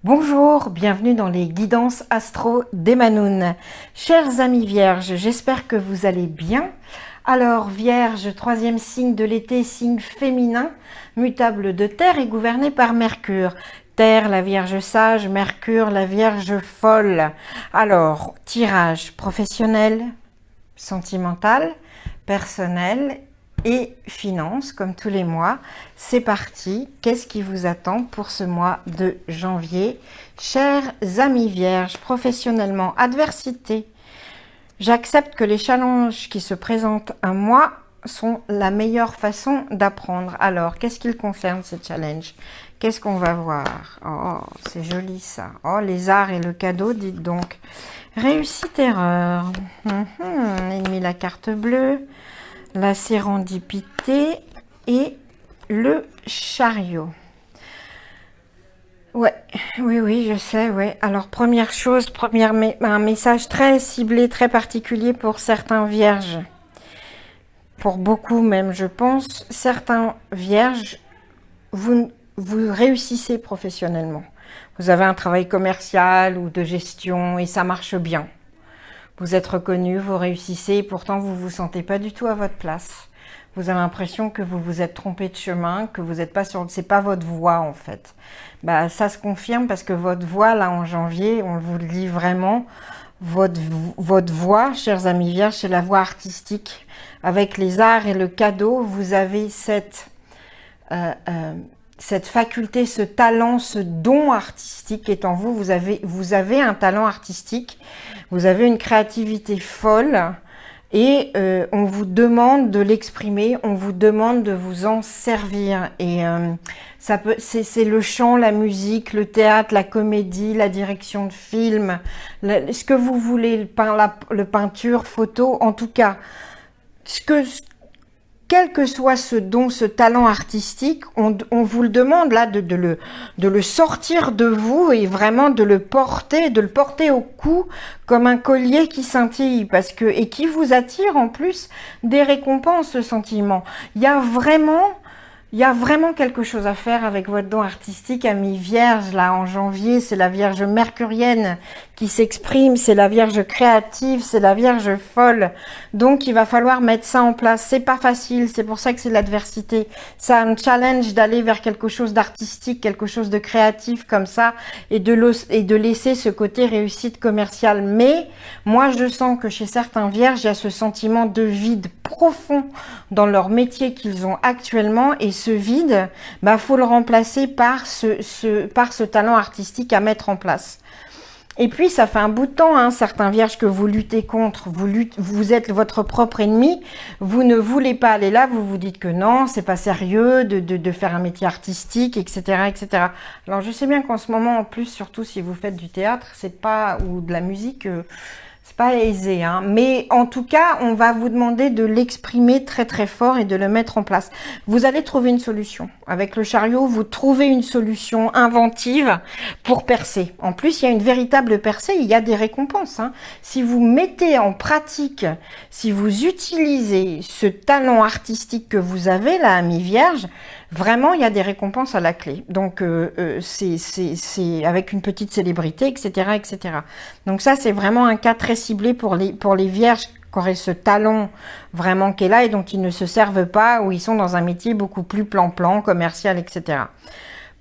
Bonjour, bienvenue dans les guidances astro d'Emanoun. Chers amis vierges, j'espère que vous allez bien. Alors vierge, troisième signe de l'été, signe féminin, mutable de terre et gouverné par Mercure. Terre, la vierge sage, Mercure, la vierge folle. Alors, tirage professionnel, sentimental, personnel et finances, comme tous les mois. C'est parti. Qu'est-ce qui vous attend pour ce mois de janvier? Chers amis vierges, professionnellement, adversité. J'accepte que les challenges qui se présentent à moi sont la meilleure façon d'apprendre. Alors, qu'est-ce qu'ils concernent ces challenges? Qu'est-ce qu'on va voir? Oh, c'est joli ça. Oh, les arts et le cadeau, dites donc. Réussite-erreur. Ennemi, la carte bleue. La sérendipité et le chariot. Oui, je sais, ouais. Alors, première chose, un message très ciblé, très particulier pour certains vierges. Pour beaucoup même, je pense. Certains vierges, vous réussissez professionnellement. Vous avez un travail commercial ou de gestion et ça marche bien. Vous êtes reconnu, vous réussissez et pourtant vous ne vous sentez pas du tout à votre place. Vous avez l'impression que vous vous êtes trompé de chemin, que vous n'êtes pas sur... C'est pas votre voie en fait. Bah, ça se confirme parce que votre voie, là en janvier, on vous le dit vraiment, votre voie, chers amis vierges, c'est la voie artistique. Avec les arts et le cadeau, vous avez cette faculté, ce talent, ce don artistique est en vous. Vous avez un talent artistique, vous avez une créativité folle et on vous demande de l'exprimer, on vous demande de vous en servir. Et c'est le chant, la musique, le théâtre, la comédie, la direction de film, ce que vous voulez, le peinture, photo, en tout cas, quel que soit ce don, ce talent artistique, on vous le demande là de le sortir de vous et vraiment de le porter au cou comme un collier qui scintille et qui vous attire en plus des récompenses, ce sentiment. Il y a vraiment quelque chose à faire avec votre don artistique, amis vierges. Là, en janvier, c'est la vierge mercurienne qui s'exprime, c'est la vierge créative, c'est la vierge folle. Donc, il va falloir mettre ça en place. C'est pas facile, c'est pour ça que c'est l'adversité. C'est un challenge d'aller vers quelque chose d'artistique, quelque chose de créatif comme ça, et de laisser ce côté réussite commerciale. Mais, moi, je sens que chez certains vierges, il y a ce sentiment de vide profond dans leur métier qu'ils ont actuellement, et ce vide, faut le remplacer par ce talent artistique à mettre en place. Et puis, ça fait un bout de temps, certains vierges que vous luttez contre, vous êtes votre propre ennemi, vous ne voulez pas aller là, vous vous dites que non, c'est pas sérieux de faire un métier artistique, etc., etc. Alors, je sais bien qu'en ce moment, en plus, surtout si vous faites du théâtre, ou de la musique, c'est pas aisé, mais en tout cas, on va vous demander de l'exprimer très très fort et de le mettre en place. Vous allez trouver une solution. Avec le chariot, vous trouvez une solution inventive pour percer. En plus, il y a une véritable percée, il y a des récompenses. Si vous mettez en pratique, si vous utilisez ce talent artistique que vous avez, là, amis vierges, vraiment, il y a des récompenses à la clé. Donc, c'est avec une petite célébrité, etc., etc. Donc ça, c'est vraiment un cas très ciblé pour les vierges qui auraient ce talent vraiment qui est là et dont ils ne se servent pas, ou ils sont dans un métier beaucoup plus plan-plan, commercial, etc.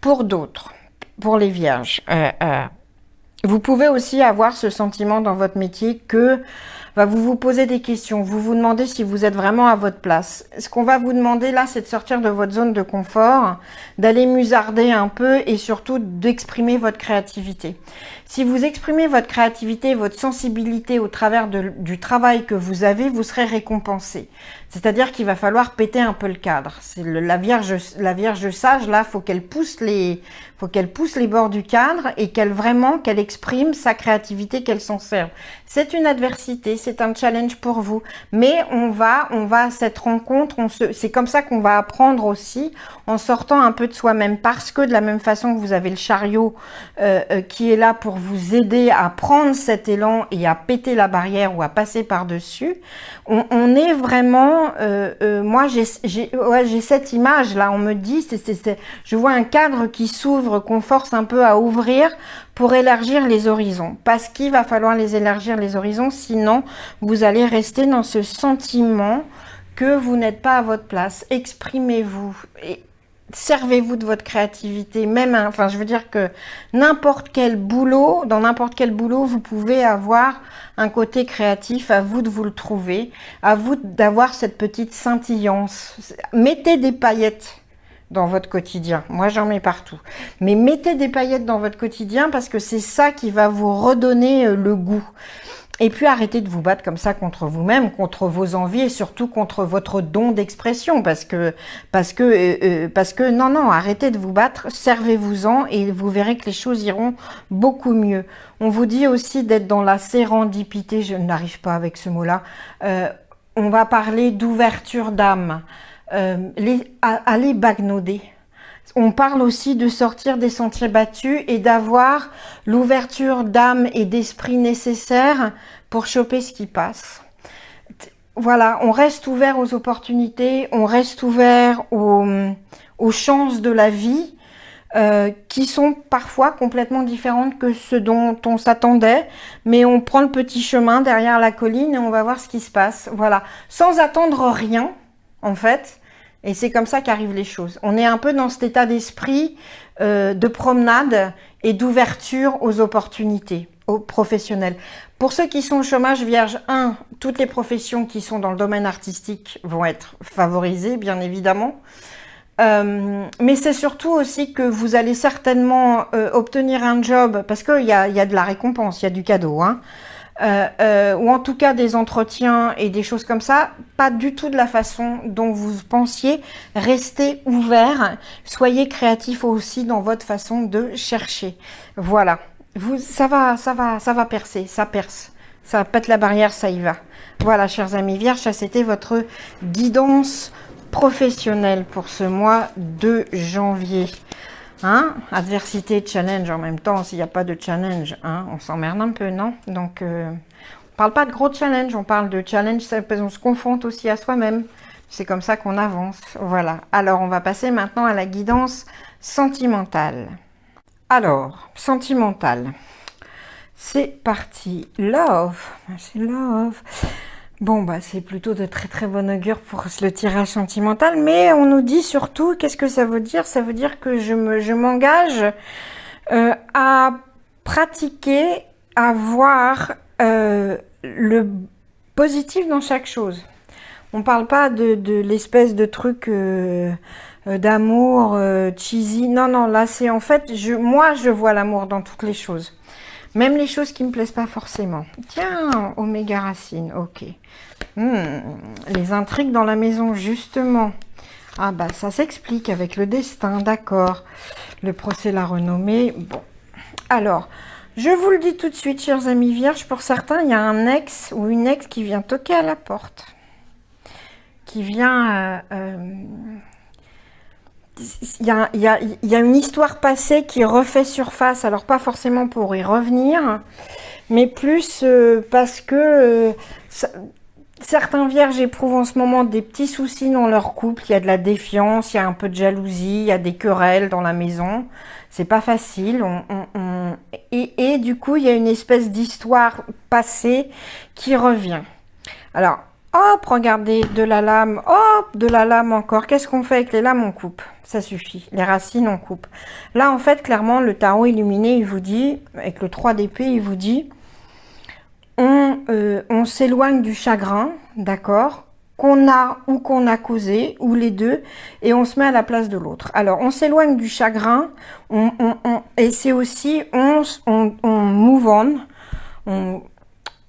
Pour d'autres, pour les vierges, vous pouvez aussi avoir ce sentiment dans votre métier que vous vous posez des questions, vous vous demandez si vous êtes vraiment à votre place. Ce qu'on va vous demander là, c'est de sortir de votre zone de confort, d'aller musarder un peu et surtout d'exprimer votre créativité. Si vous exprimez votre créativité, votre sensibilité au travers du travail que vous avez, vous serez récompensé. C'est-à-dire qu'il va falloir péter un peu le cadre. C'est la vierge sage, là, faut qu'elle pousse les bords du cadre et qu'elle exprime sa créativité, qu'elle s'en serve. C'est une adversité, c'est un challenge pour vous. Mais on va à cette rencontre, c'est comme ça qu'on va apprendre aussi, en sortant un peu de soi-même. Parce que de la même façon que vous avez le chariot qui est là pour vous aider à prendre cet élan et à péter la barrière ou à passer par-dessus, on est vraiment vraiment, moi j'ai cette image là, on me dit, je vois un cadre qui s'ouvre, qu'on force un peu à ouvrir pour élargir les horizons. Parce qu'il va falloir les élargir les horizons, sinon vous allez rester dans ce sentiment que vous n'êtes pas à votre place. Exprimez-vous et servez-vous de votre créativité, même, enfin je veux dire que n'importe quel boulot, dans n'importe quel boulot, vous pouvez avoir un côté créatif, à vous de vous le trouver, à vous d'avoir cette petite scintillance. Mettez des paillettes dans votre quotidien, moi j'en mets partout, mais mettez des paillettes dans votre quotidien parce que c'est ça qui va vous redonner le goût. Et puis arrêtez de vous battre comme ça contre vous-même, contre vos envies et surtout contre votre don d'expression parce que non, arrêtez de vous battre, servez-vous-en et vous verrez que les choses iront beaucoup mieux. On vous dit aussi d'être dans la sérendipité, je n'arrive pas avec ce mot-là. On va parler d'ouverture d'âme, allez bagnauder. On parle aussi de sortir des sentiers battus et d'avoir l'ouverture d'âme et d'esprit nécessaire pour choper ce qui passe. Voilà, on reste ouvert aux opportunités, on reste ouvert aux chances de la vie qui sont parfois complètement différentes que ce dont on s'attendait, mais on prend le petit chemin derrière la colline et on va voir ce qui se passe. Voilà, sans attendre rien en fait. Et c'est comme ça qu'arrivent les choses. On est un peu dans cet état d'esprit de promenade et d'ouverture aux opportunités, aux professionnels. Pour ceux qui sont au chômage vierge, toutes les professions qui sont dans le domaine artistique vont être favorisées, bien évidemment. Mais c'est surtout aussi que vous allez certainement obtenir un job, parce qu'il y a de la récompense, il y a du cadeau, hein. Ou en tout cas des entretiens et des choses comme ça, pas du tout de la façon dont vous pensiez. Restez ouvert, soyez créatif aussi dans votre façon de chercher. Voilà, ça va percer, ça perce, ça pète la barrière, ça y va. Voilà, chers amis vierges, ça c'était votre guidance professionnelle pour ce mois de janvier. Hein? Adversité, challenge en même temps, s'il n'y a pas de challenge, hein, on s'emmerde un peu, non? Donc, on parle pas de gros challenge, on parle de challenge, on se confronte aussi à soi-même. C'est comme ça qu'on avance. Voilà. Alors, on va passer maintenant à la guidance sentimentale. Alors, sentimentale. C'est parti. Love. C'est love. Bon, bah, c'est plutôt de très très bon augure pour le tirage sentimental, mais on nous dit surtout, qu'est-ce que ça veut dire? Ça veut dire que je m'engage à pratiquer, à voir le positif dans chaque chose. On parle pas de l'espèce de truc d'amour cheesy. Non, là c'est en fait, moi je vois l'amour dans toutes les choses. Même les choses qui me plaisent pas forcément. Tiens, Oméga Racine, ok. Les intrigues dans la maison, justement. Ah bah ça s'explique avec le destin, d'accord. Le procès, la renommée, bon. Alors, je vous le dis tout de suite, chers amis vierges, pour certains, il y a un ex ou une ex qui vient toquer à la porte. Qui vient... il y a une histoire passée qui refait surface, alors pas forcément pour y revenir, mais plus parce que certains vierges éprouvent en ce moment des petits soucis dans leur couple, il y a de la défiance, il y a un peu de jalousie, il y a des querelles dans la maison, c'est pas facile, et du coup il y a une espèce d'histoire passée qui revient. Alors, hop, regardez, de la lame, hop, de la lame encore. Qu'est-ce qu'on fait avec les lames? On coupe, ça suffit. Les racines, on coupe. Là, en fait, clairement, le tarot illuminé, il vous dit, avec le 3 d'épée, il vous dit, on s'éloigne du chagrin, d'accord, qu'on a ou qu'on a causé, ou les deux, et on se met à la place de l'autre. Alors, on s'éloigne du chagrin, et c'est aussi, on move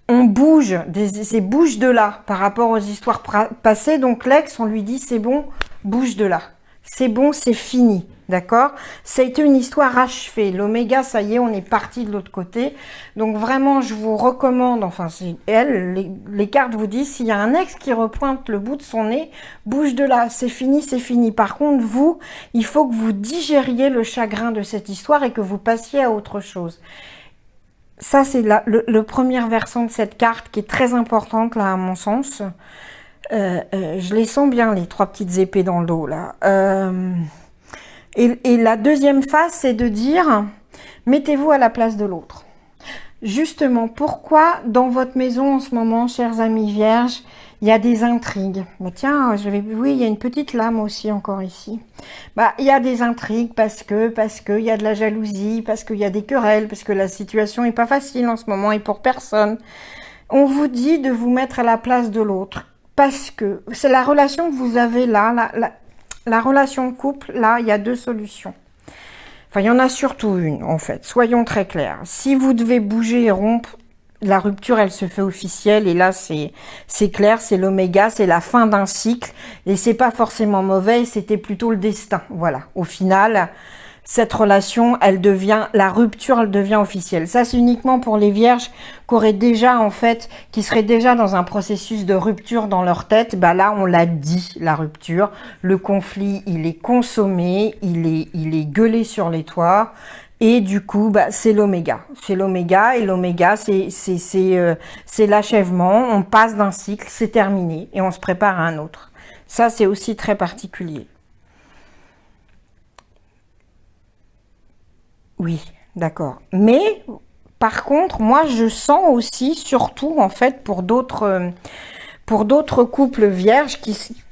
on bouge, c'est bouge de là par rapport aux histoires passées. Donc l'ex, on lui dit c'est bon, bouge de là. C'est bon, c'est fini, d'accord? Ça a été une histoire achevée. L'oméga, ça y est, on est parti de l'autre côté. Donc vraiment, je vous recommande, enfin c'est elle, les cartes vous disent, s'il y a un ex qui repointe le bout de son nez, bouge de là, c'est fini, c'est fini. Par contre, vous, il faut que vous digériez le chagrin de cette histoire et que vous passiez à autre chose. Ça, c'est le premier versant de cette carte qui est très importante, là, à mon sens. Je les sens bien, les 3 petites épées dans le dos, là. Et la deuxième phase, c'est de dire, mettez-vous à la place de l'autre. Justement, pourquoi dans votre maison en ce moment, chers amis vierges, il y a des intrigues? Bah tiens, oui, il y a une petite lame aussi encore ici. Bah, il y a des intrigues parce que il y a de la jalousie, parce qu'il y a des querelles, parce que la situation est pas facile en ce moment et pour personne. On vous dit de vous mettre à la place de l'autre parce que c'est la relation que vous avez là, la relation de couple, là, il y a 2 solutions. Enfin, il y en a surtout une, en fait. Soyons très clairs. Si vous devez bouger et rompre, la rupture, elle se fait officielle. Et là, c'est clair, c'est l'oméga, c'est la fin d'un cycle. Et c'est pas forcément mauvais, c'était plutôt le destin. Voilà. Au final, cette relation, la rupture, elle devient officielle. Ça, c'est uniquement pour les vierges qui seraient déjà dans un processus de rupture dans leur tête. Bah là, on l'a dit, la rupture. Le conflit, il est consommé, il est gueulé sur les toits. Et du coup, bah, c'est l'oméga. C'est l'oméga, et l'oméga, c'est l'achèvement. On passe d'un cycle, c'est terminé, et on se prépare à un autre. Ça, c'est aussi très particulier. Oui, d'accord. Mais par contre, moi, je sens aussi, surtout en fait, pour d'autres couples vierges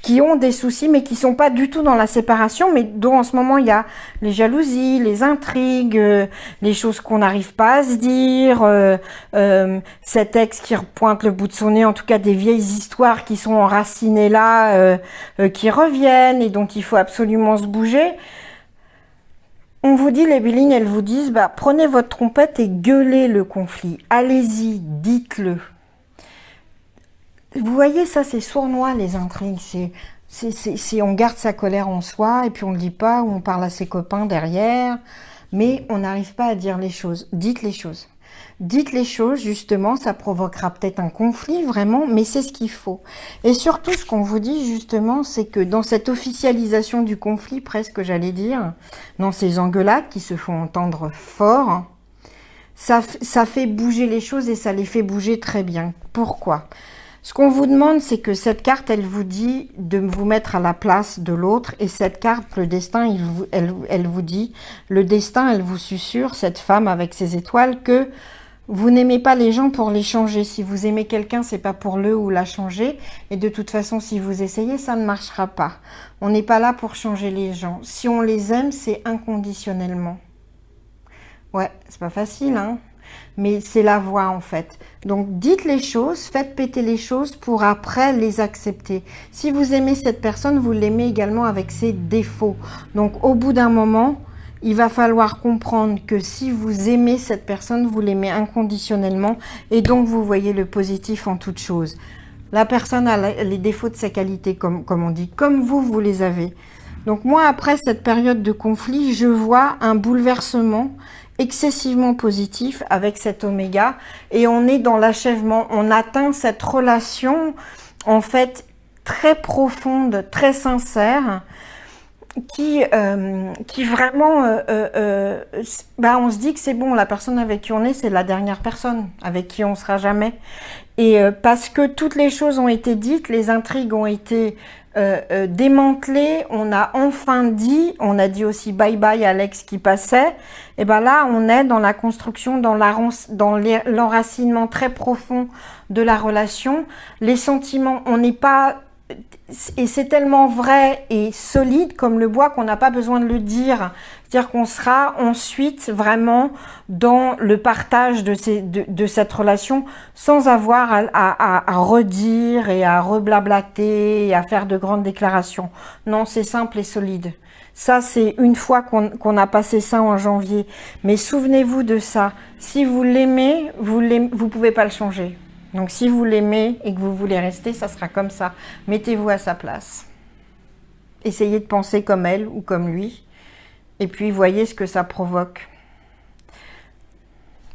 qui ont des soucis, mais qui sont pas du tout dans la séparation, mais dont en ce moment il y a les jalousies, les intrigues, les choses qu'on n'arrive pas à se dire, cet ex qui pointe le bout de son nez, en tout cas des vieilles histoires qui sont enracinées là, qui reviennent et dont il faut absolument se bouger. On vous dit, les Bélines, elles vous disent, bah, prenez votre trompette et gueulez le conflit. Allez-y, dites-le. Vous voyez, ça, c'est sournois, les intrigues. On garde sa colère en soi, et puis on ne le dit pas, ou on parle à ses copains derrière, mais on n'arrive pas à dire les choses. Dites les choses. Dites les choses, justement, ça provoquera peut-être un conflit, vraiment, mais c'est ce qu'il faut. Et surtout, ce qu'on vous dit, justement, c'est que dans cette officialisation du conflit, presque, j'allais dire, dans ces engueulades qui se font entendre fort, ça fait bouger les choses et ça les fait bouger très bien. Pourquoi ? Ce qu'on vous demande, c'est que cette carte, elle vous dit de vous mettre à la place de l'autre. Et cette carte, le destin, elle vous dit, le destin, elle vous susurre, cette femme avec ses étoiles, que vous n'aimez pas les gens pour les changer. Si vous aimez quelqu'un, c'est pas pour le ou la changer. Et de toute façon, si vous essayez, ça ne marchera pas. On n'est pas là pour changer les gens. Si on les aime, c'est inconditionnellement. Ouais, c'est pas facile, hein, mais c'est la voie en fait. Donc dites les choses, faites péter les choses pour après les accepter. Si vous aimez cette personne, vous l'aimez également avec ses défauts. Donc au bout d'un moment, il va falloir comprendre que si vous aimez cette personne, vous l'aimez inconditionnellement et donc vous voyez le positif en toute chose. La personne a les défauts de ses qualités, comme on dit, comme vous les avez. Donc moi, après cette période de conflit, je vois un bouleversement excessivement positif avec cet oméga et on est dans l'achèvement. On atteint cette relation en fait très profonde, très sincère qui vraiment on se dit que c'est bon, la personne avec qui on est, c'est la dernière personne avec qui on sera jamais. Et parce que toutes les choses ont été dites, les intrigues ont été démantelées, on a enfin dit, on a dit aussi bye bye à l'ex qui passait, et ben là on est dans la construction, dans l'enracinement très profond de la relation, les sentiments, on n'est pas, et c'est tellement vrai et solide comme le bois qu'on n'a pas besoin de le dire. C'est-à-dire qu'on sera ensuite vraiment dans le partage de cette relation sans avoir à redire et à reblablater et à faire de grandes déclarations. Non, c'est simple et solide. Ça, c'est une fois qu'on a passé ça en janvier. Mais souvenez-vous de ça. Si vous l'aimez, vous pouvez pas le changer. Donc si vous l'aimez et que vous voulez rester, ça sera comme ça. Mettez-vous à sa place. Essayez de penser comme elle ou comme lui. Et puis voyez ce que ça provoque.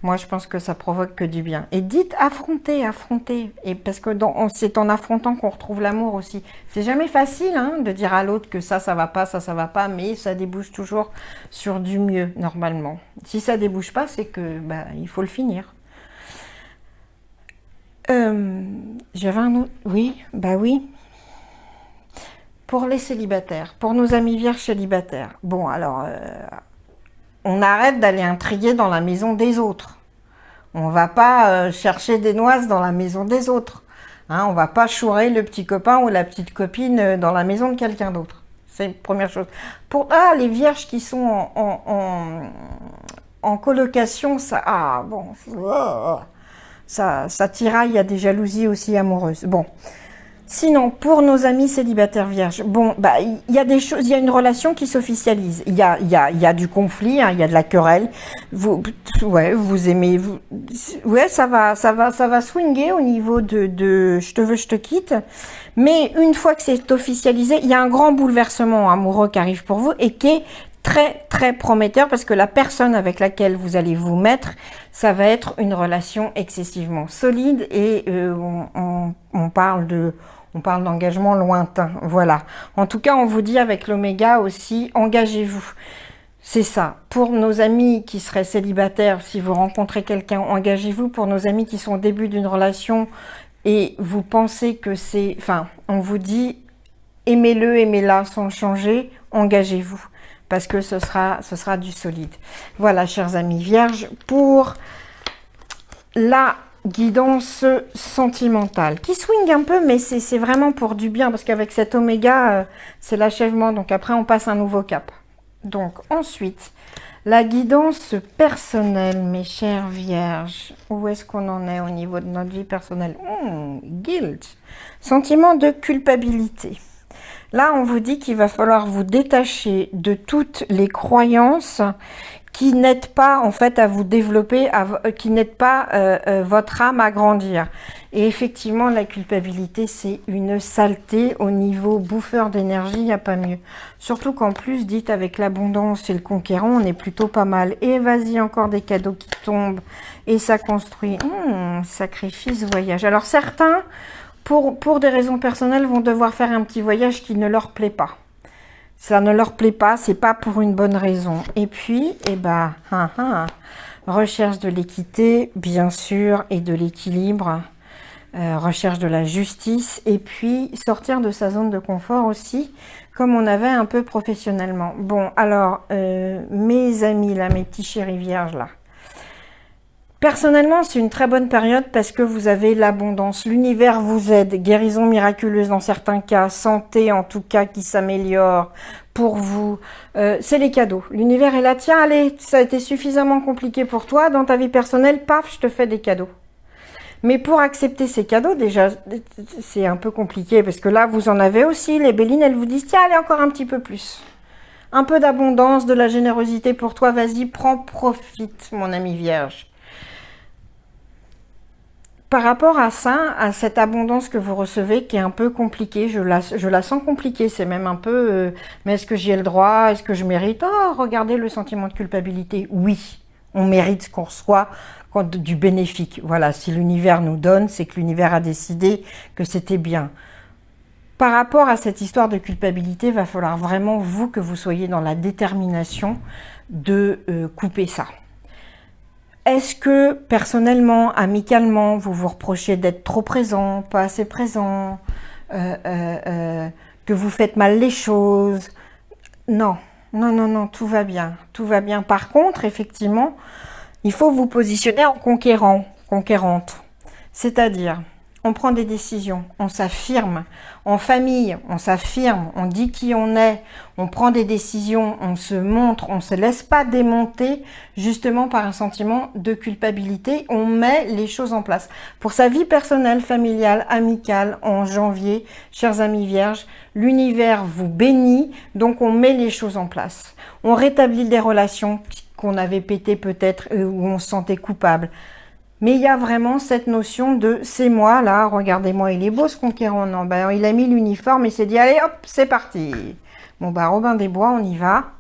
Moi, je pense que ça provoque que du bien. Et dites affronter, affronter. Et parce que c'est en affrontant qu'on retrouve l'amour aussi. C'est jamais facile hein, de dire à l'autre que ça va pas, ça va pas, mais ça débouche toujours sur du mieux, normalement. Si ça débouche pas, c'est que il faut le finir. J'avais un autre... Oui, oui. Pour les célibataires, pour nos amis vierges célibataires. Bon, alors, on arrête d'aller intriguer dans la maison des autres. On va pas chercher des noises dans la maison des autres. Hein, on va pas chourer le petit copain ou la petite copine dans la maison de quelqu'un d'autre. C'est la première chose. Pour les vierges qui sont en colocation, ça, ça tiraille, il y a des jalousies aussi amoureuses. Bon. Sinon, pour nos amis célibataires vierges, bon, il y a des choses, il y a une relation qui s'officialise. Il y a du conflit, hein, il y a de la querelle. Vous aimez, ça va swinguer au niveau de je te veux, je te quitte. Mais une fois que c'est officialisé, il y a un grand bouleversement amoureux qui arrive pour vous et qui est très, très prometteur parce que la personne avec laquelle vous allez vous mettre, ça va être une relation excessivement solide et on parle d'engagement lointain, voilà. En tout cas, on vous dit avec l'oméga aussi, engagez-vous. C'est ça. Pour nos amis qui seraient célibataires, si vous rencontrez quelqu'un, engagez-vous. Pour nos amis qui sont au début d'une relation et vous pensez que c'est... Enfin, on vous dit, aimez-le, aimez-la sans le changer, engagez-vous. Parce que ce sera du solide. Voilà, chers amis vierges, pour la guidance sentimentale, qui swing un peu, mais c'est vraiment pour du bien, parce qu'avec cet oméga, c'est l'achèvement, donc après on passe un nouveau cap. Donc ensuite, la guidance personnelle, mes chères vierges, où est-ce qu'on en est au niveau de notre vie personnelle? Guilt, sentiment de culpabilité. Là, on vous dit qu'il va falloir vous détacher de toutes les croyances qui n'aident pas en fait à vous développer, qui n'aident pas votre âme à grandir. Et effectivement, la culpabilité, c'est une saleté au niveau bouffeur d'énergie, il n'y a pas mieux. Surtout qu'en plus, dites avec l'abondance et le conquérant, on est plutôt pas mal. Et vas-y, encore des cadeaux qui tombent et ça construit. Sacrifice, voyage. Alors certains, pour des raisons personnelles, vont devoir faire un petit voyage qui ne leur plaît pas. Ça ne leur plaît pas, c'est pas pour une bonne raison. Et puis, recherche de l'équité, bien sûr, et de l'équilibre, recherche de la justice, et puis sortir de sa zone de confort aussi, comme on avait un peu professionnellement. Bon, alors, mes amis, là, mes petits chéris vierges, là, personnellement, c'est une très bonne période parce que vous avez l'abondance. L'univers vous aide, guérison miraculeuse dans certains cas, santé en tout cas qui s'améliore pour vous. C'est les cadeaux. L'univers est là, tiens, allez, ça a été suffisamment compliqué pour toi. Dans ta vie personnelle, paf, je te fais des cadeaux. Mais pour accepter ces cadeaux, déjà, c'est un peu compliqué parce que là, vous en avez aussi. Les Bélines, elles vous disent, tiens, allez, encore un petit peu plus. Un peu d'abondance, de la générosité pour toi. Vas-y, prends, profite, mon ami vierge. Par rapport à ça, à cette abondance que vous recevez, qui est un peu compliquée, je la sens compliquée, c'est même un peu, mais est-ce que j'y ai le droit, est-ce que je mérite? Oh, regardez le sentiment de culpabilité. Oui, on mérite ce qu'on reçoit du bénéfique. Voilà, si l'univers nous donne, c'est que l'univers a décidé que c'était bien. Par rapport à cette histoire de culpabilité, il va falloir vraiment, vous, que vous soyez dans la détermination de couper ça. Est-ce que, personnellement, amicalement, vous vous reprochez d'être trop présent, pas assez présent, que vous faites mal les choses? Non, non, non, non, tout va bien, tout va bien. Par contre, effectivement, il faut vous positionner en conquérant, conquérante. C'est-à-dire, on prend des décisions, on s'affirme. En famille, on s'affirme, on dit qui on est, on prend des décisions, on se montre, on ne se laisse pas démonter justement par un sentiment de culpabilité. On met les choses en place. Pour sa vie personnelle, familiale, amicale, en janvier, chers amis vierges, l'univers vous bénit, donc on met les choses en place. On rétablit des relations qu'on avait pétées peut-être, où on se sentait coupable. Mais il y a vraiment cette notion de c'est moi là, regardez-moi, il est beau ce conquérant. Non, ben, il a mis l'uniforme et s'est dit allez hop, c'est parti. Bon bah Robin des Bois, on y va.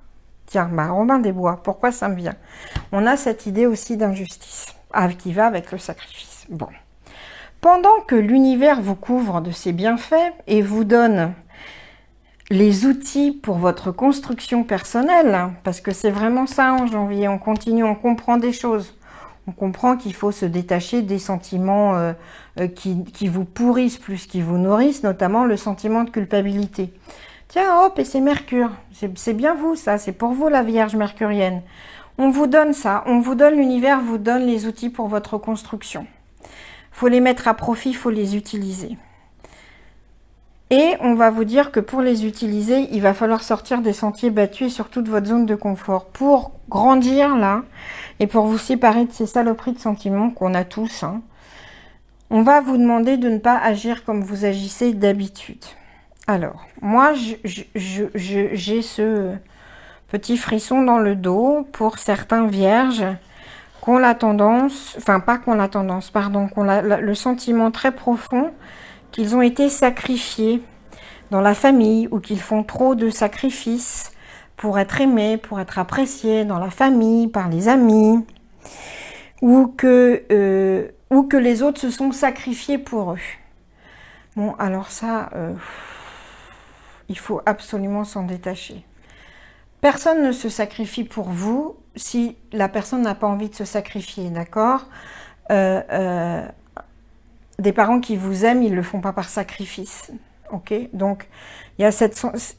Tiens, bah Robin des Bois, pourquoi ça me vient? On a cette idée aussi d'injustice qui va avec le sacrifice. Bon. Pendant que l'univers vous couvre de ses bienfaits et vous donne les outils pour votre construction personnelle, parce que c'est vraiment ça en janvier, on continue, on comprend des choses. On comprend qu'il faut se détacher des sentiments qui vous pourrissent plus qu'ils vous nourrissent, notamment le sentiment de culpabilité. Tiens, hop, et c'est Mercure. C'est bien vous, ça. C'est pour vous, la Vierge mercurienne. On vous donne ça. On vous donne, l'univers vous donne les outils pour votre construction. Il faut les mettre à profit, il faut les utiliser. Et on va vous dire que pour les utiliser, il va falloir sortir des sentiers battus et surtout de votre zone de confort pour grandir là et pour vous séparer de ces saloperies de sentiments qu'on a tous. Hein. On va vous demander de ne pas agir comme vous agissez d'habitude. Alors, moi, j'ai ce petit frisson dans le dos pour certains vierges qui ont la tendance, enfin pas qu'on la tendance, pardon, qui ont le sentiment très profond qu'ils ont été sacrifiés dans la famille ou qu'ils font trop de sacrifices pour être aimés, pour être appréciés dans la famille, par les amis, ou que les autres se sont sacrifiés pour eux. Bon, alors ça, il faut absolument s'en détacher. Personne ne se sacrifie pour vous si la personne n'a pas envie de se sacrifier, d'accord ? Des parents qui vous aiment, ils ne le font pas par sacrifice. Ok, donc il y a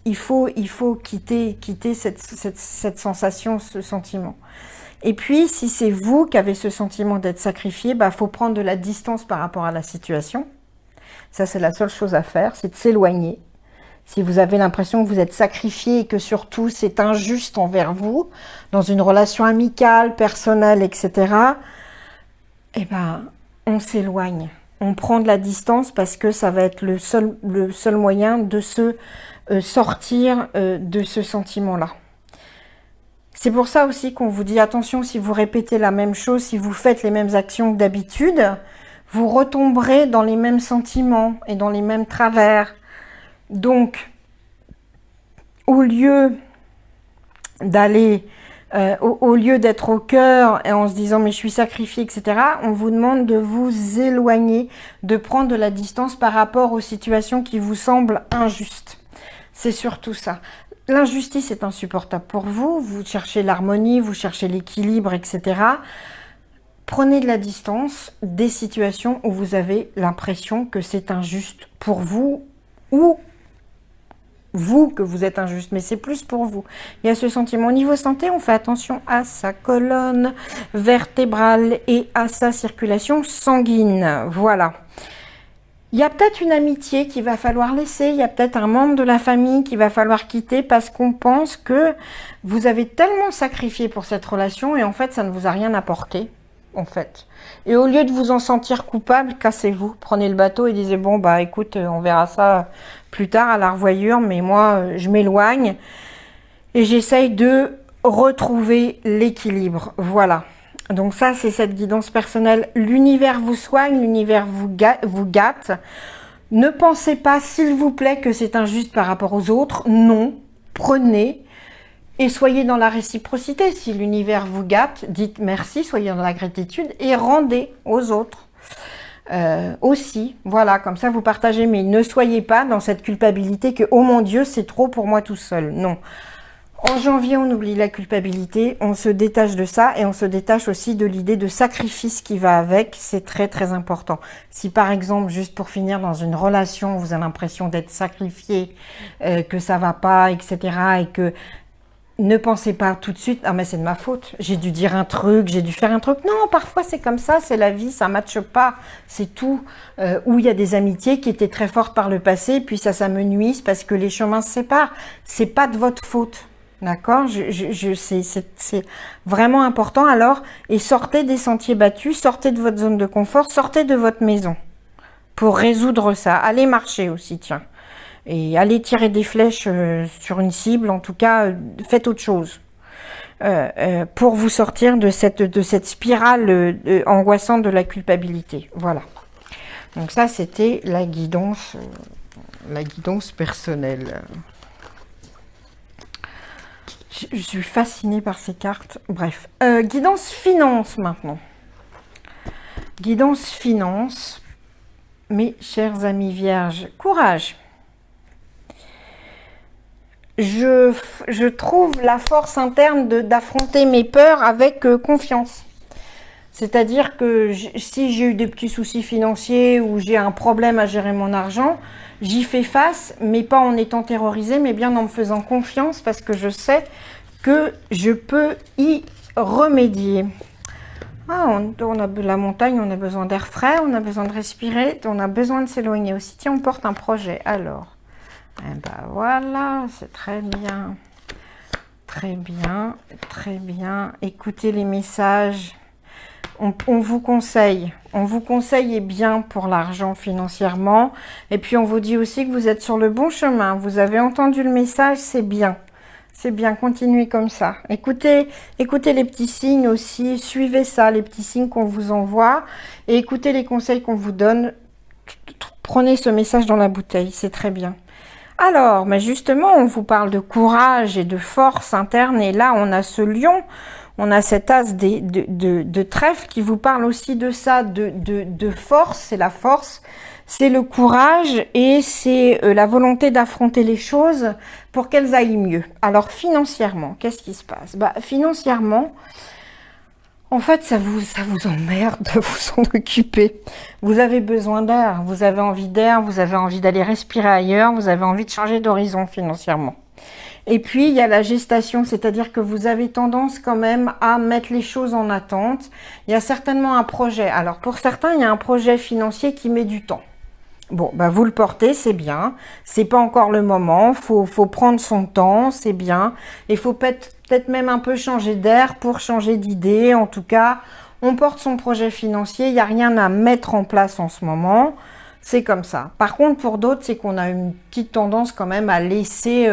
il faut quitter cette sensation, ce sentiment. Et puis, si c'est vous qui avez ce sentiment d'être sacrifié, bah, faut prendre de la distance par rapport à la situation. Ça, c'est la seule chose à faire, c'est de s'éloigner. Si vous avez l'impression que vous êtes sacrifié et que surtout c'est injuste envers vous, dans une relation amicale, personnelle, etc., eh ben, on s'éloigne. On prend de la distance parce que ça va être le seul moyen de se sortir de ce sentiment-là. C'est pour ça aussi qu'on vous dit attention, si vous répétez la même chose, si vous faites les mêmes actions que d'habitude, vous retomberez dans les mêmes sentiments et dans les mêmes travers. Donc, au lieu d'aller... au lieu d'être au cœur et en se disant mais je suis sacrifié, etc., on vous demande de vous éloigner, de prendre de la distance par rapport aux situations qui vous semblent injustes. C'est surtout ça. L'injustice est insupportable pour vous, vous cherchez l'harmonie, vous cherchez l'équilibre, etc. Prenez de la distance des situations où vous avez l'impression que c'est injuste pour vous ou vous que vous êtes injuste, mais c'est plus pour vous. Il y a ce sentiment. Au niveau santé, on fait attention à sa colonne vertébrale et à sa circulation sanguine. Voilà. Il y a peut-être une amitié qu'il va falloir laisser, il y a peut-être un membre de la famille qu'il va falloir quitter parce qu'on pense que vous avez tellement sacrifié pour cette relation et en fait, ça ne vous a rien apporté, en fait. Et au lieu de vous en sentir coupable, cassez-vous, prenez le bateau et disez bon bah écoute, on verra ça plus tard à la revoyure, mais moi je m'éloigne et j'essaye de retrouver l'équilibre. Voilà. Donc ça c'est cette guidance personnelle. L'univers vous soigne, l'univers vous gâte. Ne pensez pas s'il vous plaît que c'est injuste par rapport aux autres. Non, prenez. Et soyez dans la réciprocité. Si l'univers vous gâte, dites merci, soyez dans la gratitude et rendez aux autres aussi. Voilà, comme ça vous partagez. Mais ne soyez pas dans cette culpabilité que « Oh mon Dieu, c'est trop pour moi tout seul ». Non. En janvier, on oublie la culpabilité, on se détache de ça et on se détache aussi de l'idée de sacrifice qui va avec. C'est très très important. Si par exemple, juste pour finir, dans une relation, vous avez l'impression d'être sacrifié, que ça va pas, etc. et que ne pensez pas tout de suite, ah mais c'est de ma faute, j'ai dû dire un truc, j'ai dû faire un truc. Non, parfois c'est comme ça, c'est la vie, ça ne matche pas, c'est tout. Où il y a des amitiés qui étaient très fortes par le passé, puis ça s'amenuise parce que les chemins se séparent. C'est pas de votre faute, d'accord? C'est vraiment important. Alors, et sortez des sentiers battus, sortez de votre zone de confort, sortez de votre maison pour résoudre ça. Allez marcher aussi, tiens. Et allez tirer des flèches sur une cible, en tout cas, faites autre chose pour vous sortir de cette spirale angoissante de la culpabilité. Voilà. Donc ça, c'était la guidance personnelle. Je suis fascinée par ces cartes. Bref. Guidance finance maintenant. Guidance finance. Mes chers amis vierges, courage. Je trouve la force interne d'affronter mes peurs avec confiance. C'est-à-dire que si j'ai eu des petits soucis financiers ou j'ai un problème à gérer mon argent, j'y fais face, mais pas en étant terrorisée, mais bien en me faisant confiance parce que je sais que je peux y remédier. Ah, on a la montagne, on a besoin d'air frais, on a besoin de respirer, on a besoin de s'éloigner aussi. Tiens, on porte un projet. Alors, eh ben voilà, c'est très bien. Très bien, très bien. Écoutez les messages. On vous conseille et bien pour l'argent financièrement. Et puis on vous dit aussi que vous êtes sur le bon chemin. Vous avez entendu le message, c'est bien. C'est bien, continuez comme ça. Écoutez les petits signes aussi, suivez ça, les petits signes qu'on vous envoie. Et écoutez les conseils qu'on vous donne. Prenez ce message dans la bouteille, c'est très bien. Alors, mais justement, on vous parle de courage et de force interne. Et là, on a ce lion. On a cet as de trèfle qui vous parle aussi de ça, de force. C'est la force, c'est le courage et c'est la volonté d'affronter les choses pour qu'elles aillent mieux. Alors financièrement, qu'est-ce qui se passe? Financièrement, en fait, ça vous emmerde de vous en occuper. Vous avez besoin d'air, vous avez envie d'aller respirer ailleurs, vous avez envie de changer d'horizon financièrement. Et puis, il y a la gestation, c'est-à-dire que vous avez tendance quand même à mettre les choses en attente. Il y a certainement un projet. Alors, pour certains, il y a un projet financier qui met du temps. Bon, vous le portez, c'est bien. C'est pas encore le moment. Faut prendre son temps, c'est bien. Il faut peut-être même un peu changer d'air pour changer d'idée. En tout cas, on porte son projet financier. Il n'y a rien à mettre en place en ce moment. C'est comme ça. Par contre, pour d'autres, c'est qu'on a une petite tendance quand même à laisser,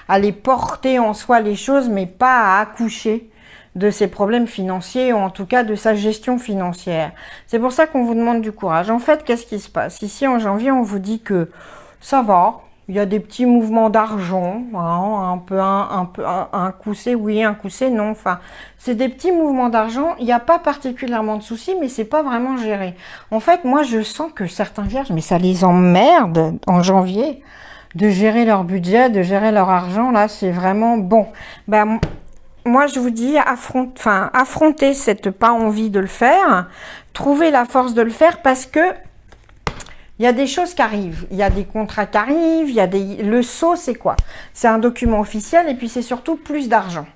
à les porter en soi les choses, mais pas à accoucher de ses problèmes financiers, ou en tout cas de sa gestion financière. C'est pour ça qu'on vous demande du courage. En fait, qu'est-ce qui se passe? Ici, en janvier, on vous dit que ça va. Il y a des petits mouvements d'argent, hein, un coup c'est oui, un coup c'est non. Enfin, c'est des petits mouvements d'argent. Il n'y a pas particulièrement de soucis, mais c'est pas vraiment géré. En fait, moi, je sens que certains vierges, mais ça les emmerde en janvier de gérer leur budget, de gérer leur argent. Là, c'est vraiment bon. Moi, je vous dis, affrontez cette pas envie de le faire, trouvez la force de le faire parce que il y a des choses qui arrivent, il y a des contrats qui arrivent, le sceau, c'est quoi? C'est un document officiel et puis c'est surtout plus d'argent.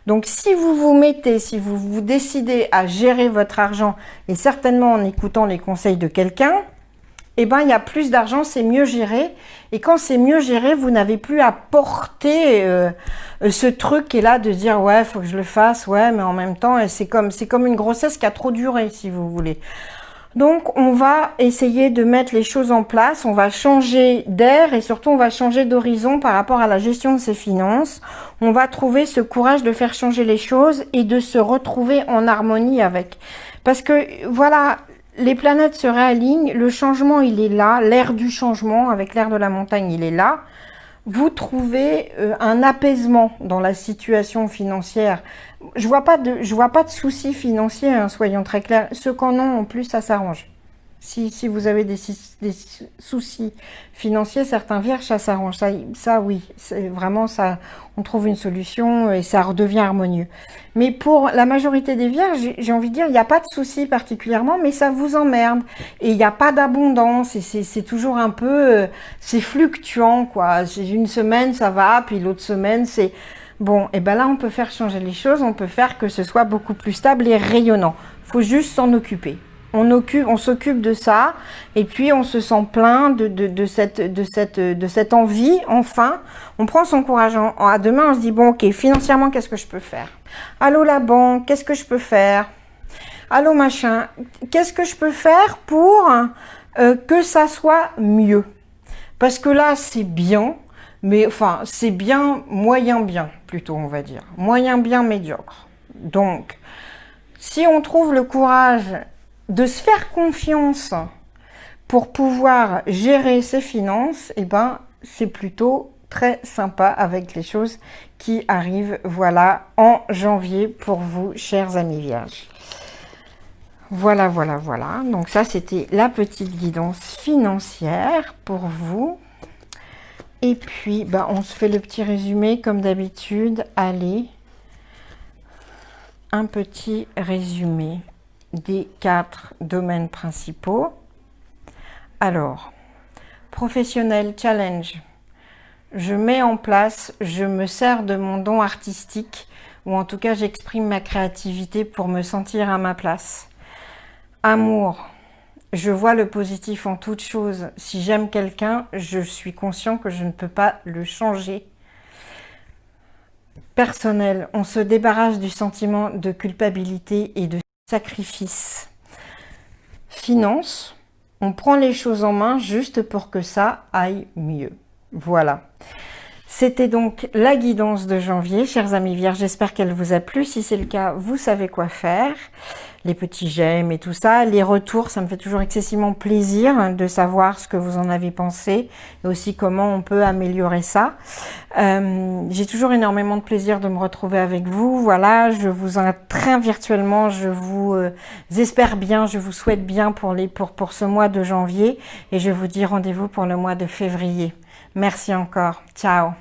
Donc, si vous décidez à gérer votre argent et certainement en écoutant les conseils de quelqu'un, il y a plus d'argent, c'est mieux géré. Et quand c'est mieux géré, vous n'avez plus à porter ce truc qui est là de dire ouais, faut que je le fasse, ouais, mais en même temps, c'est comme une grossesse qui a trop duré, si vous voulez. Donc, on va essayer de mettre les choses en place, on va changer d'air et surtout, on va changer d'horizon par rapport à la gestion de ses finances. On va trouver ce courage de faire changer les choses et de se retrouver en harmonie avec. Parce que, voilà, les planètes se réalignent, le changement, il est là, l'ère du changement, avec l'ère de la montagne, il est là. Vous trouvez un apaisement dans la situation financière. Je vois pas de soucis financiers, hein, soyons très clairs. Ceux qu'en ont, en plus, ça s'arrange. Si vous avez des soucis financiers, certains vierges, ça s'arrange. Ça, oui, c'est vraiment ça. On trouve une solution et ça redevient harmonieux. Mais pour la majorité des vierges, j'ai envie de dire, il n'y a pas de soucis particulièrement, mais ça vous emmerde. Et il n'y a pas d'abondance. Et c'est toujours un peu, c'est fluctuant, quoi. Une semaine, ça va, puis l'autre semaine, c'est... Bon, et là, on peut faire changer les choses. On peut faire que ce soit beaucoup plus stable et rayonnant. Il faut juste s'en occuper. On s'occupe de ça et puis on se sent plein de cette envie, enfin. On prend son courage à deux mains, on se dit, bon, ok, financièrement, qu'est-ce que je peux faire? Allô, la banque, qu'est-ce que je peux faire? Allô, machin, qu'est-ce que je peux faire pour que ça soit mieux? Parce que là, c'est bien, mais enfin, c'est bien, moyen bien, plutôt, on va dire. Moyen bien, médiocre. Donc, si on trouve le courage de se faire confiance pour pouvoir gérer ses finances, c'est plutôt très sympa avec les choses qui arrivent, voilà, en janvier pour vous, chers amis vierges. Voilà, voilà, voilà. Donc ça, c'était la petite guidance financière pour vous. Et puis, on se fait le petit résumé comme d'habitude. Allez, un petit résumé. des 4 domaines principaux. Alors, professionnel challenge. Je mets en place, je me sers de mon don artistique, ou en tout cas j'exprime ma créativité pour me sentir à ma place. Amour. Je vois le positif en toute chose. Si j'aime quelqu'un, je suis conscient que je ne peux pas le changer. Personnel, on se débarrasse du sentiment de culpabilité et de sacrifice. Finance, on prend les choses en main juste pour que ça aille mieux. Voilà. C'était donc la guidance de janvier, chers amis vierges. J'espère qu'elle vous a plu. Si c'est le cas, vous savez quoi faire. Les petits j'aime et tout ça. Les retours, ça me fait toujours excessivement plaisir de savoir ce que vous en avez pensé et aussi comment on peut améliorer ça. J'ai toujours énormément de plaisir de me retrouver avec vous. Voilà, je vous entraîne virtuellement. Je vous espère bien, je vous souhaite bien pour ce mois de janvier et je vous dis rendez-vous pour le mois de février. Merci encore. Ciao.